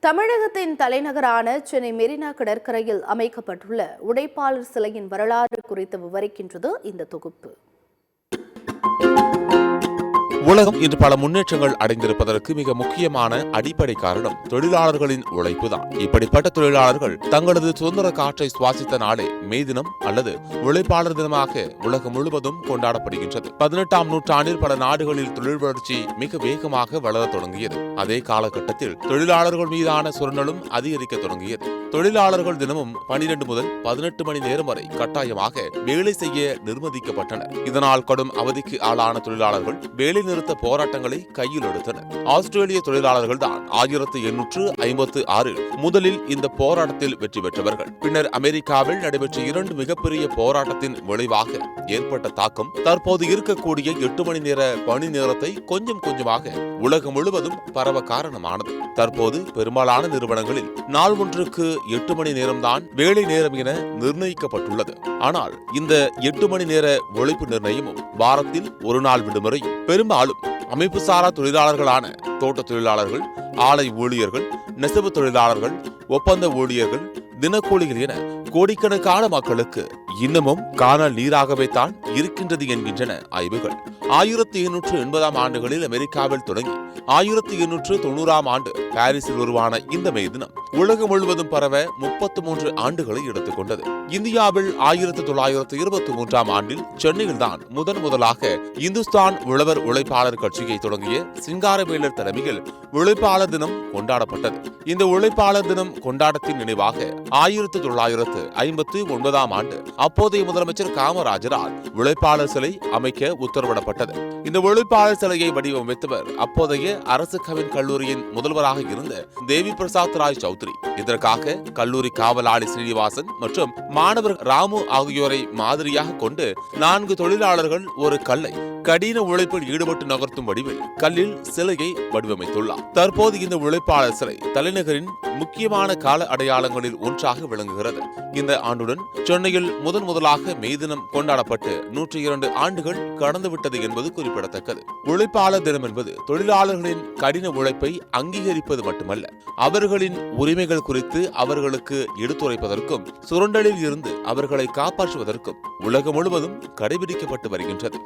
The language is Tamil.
தமிழகத்தின் தலைநகரான சென்னை மெரினா கடற்கரையில் அமைக்கப்பட்டுள்ள உடைப்பாளர் சிலையின் வரலாறு குறித்து விவரிக்கின்றது இந்த தொகுப்பு. உலகம் இன்று பல முன்னேற்றங்கள் அடைந்திருப்பதற்கு மிக முக்கியமான அடிப்படை காரணம் தொழிலாளர்களின் உழைப்புதான். இப்படிப்பட்ட தொழிலாளர்கள் தங்களது சுதந்திர காற்றை சுவாசித்த நாளே மே தினம் அல்லது உழைப்பாளர் தினமாக உலகம் முழுவதும் கொண்டாடப்படுகின்றது. 18ஆம் நூற்றாண்டில் பல நாடுகளில் தொழில் வளர்ச்சி மிக வேகமாக வளர தொடங்கியது. அதே காலகட்டத்தில் தொழிலாளர்கள் மீதான சுரண்டலும் அதிகரிக்க தொடங்கியது. தொழிலாளர்கள் தினமும் 12 முதல் 18 மணி நேரம் வரை கட்டாயமாக வேலை செய்ய நிர்பந்திக்கப்பட்டனர். இதனால் கடும் அவதிக்கு ஆளான தொழிலாளர்கள் வேலை நிறுத்த போராட்டங்களை கையில் எடுத்தனர். ஆஸ்திரேலிய தொழிலாளர்கள் தான் 1856 முதலில் இந்த போராட்டத்தில் வெற்றி பெற்றவர்கள். பின்னர் அமெரிக்காவில் நடைபெற்ற 2 மிகப்பெரிய போராட்டத்தின் விளைவாக ஏற்பட்ட தாக்கம் தற்போது இருக்கக்கூடிய 8 மணி நேர பணி நேரத்தை கொஞ்சம் கொஞ்சமாக உலகம் முழுவதும் பரவ காரணமானது. தற்போது பெரும்பாலான நிறுவனங்களில் நாள் ஒன்றுக்கு 8 மணி நேரம்தான் வேலை நேரம் என நிர்ணயிக்கப்பட்டுள்ளது. ஆனால் இந்த 8 மணி நேர உழைப்பு நிர்ணயமும் வாரத்தில் ஒரு நாள் விடுமுறையும் பெரும்பாலும் அமைப்பு சாரா தொழிலாளர்களான தோட்ட தொழிலாளர்கள், ஆலை ஊழியர்கள், நெசவு தொழிலாளர்கள், ஒப்பந்த ஊழியர்கள், தினக்கூலிகள் என கோடிக்கணக்கான மக்களுக்கு இன்னமும் காணல் நீராகவே தான் இருக்கின்றது என்கின்றன ஆய்வுகள். 1880ஆம் ஆண்டுகளில் அமெரிக்காவில் தொடங்கி 1890ஆம் ஆண்டு பாரிஸில் உருவான இந்த மே தினம் உலகம் முழுவதும் பரவ 33 ஆண்டுகளை எடுத்துக்கொண்டது. இந்தியாவில் 1923ஆம் ஆண்டில் சென்னையில் தான் முதலாக இந்துஸ்தான் உழவர் உழைப்பாளர் கட்சியை தொடங்கிய சிங்காரவேலர் தலைமையில் உழைப்பாளர் தினம் கொண்டாடப்பட்டது. இந்த உழைப்பாளர் தினம் கொண்டாட்டத்தின் நினைவாக 1959ஆம் ஆண்டு அப்போதைய முதலமைச்சர் காமராஜரால் உழைப்பாளர் சிலை அமைக்க உத்தரவிடப்பட்டது. இந்த உழைப்பாளர் சிலையை வடிவமைத்தவர் அப்போதைய அரசு கவின் கல்லூரியின் முதல்வராக இருந்த தேவி பிரசாத் ராய் சௌத்ரி. இதற்காக கல்லூரி காவலாளி ஸ்ரீனிவாசன் மற்றும் மாணவர் ராமு ஆகியோரை மாதிரியாக கொண்டு 4 தொழிலாளர்கள் ஒரு கல்லை கடின உழைப்பில் ஈடுபட்டு நகர்த்தும் வடிவில் கல்லில் சிலையை வடிவமைத்துள்ளார். தற்போது இந்த உழைப்பாளர் சிலை தலைநகரின் முக்கியமான கால அடையாளங்களில் ஒன்றாக விளங்குகிறது. இந்த ஆண்டுடன் சென்னையில் முதலாக மே தினம் கொண்டாடப்பட்டு 102 ஆண்டுகள் கடந்துவிட்டது என்பது குறிப்பிடத்தக்கது. உழைப்பாளர் தினம் என்பது தொழிலாளர்களின் கடின உழைப்பை அங்கீகரிப்பது மட்டுமல்ல, அவர்களின் உரிமைகள் குறித்து அவர்களுக்கு எடுத்துரைப்பதற்கும் சுரண்டலில் இருந்து அவர்களை காப்பாற்றுவதற்கும் உலகம் முழுவதும் கடைபிடிக்கப்பட்டு வருகின்றது.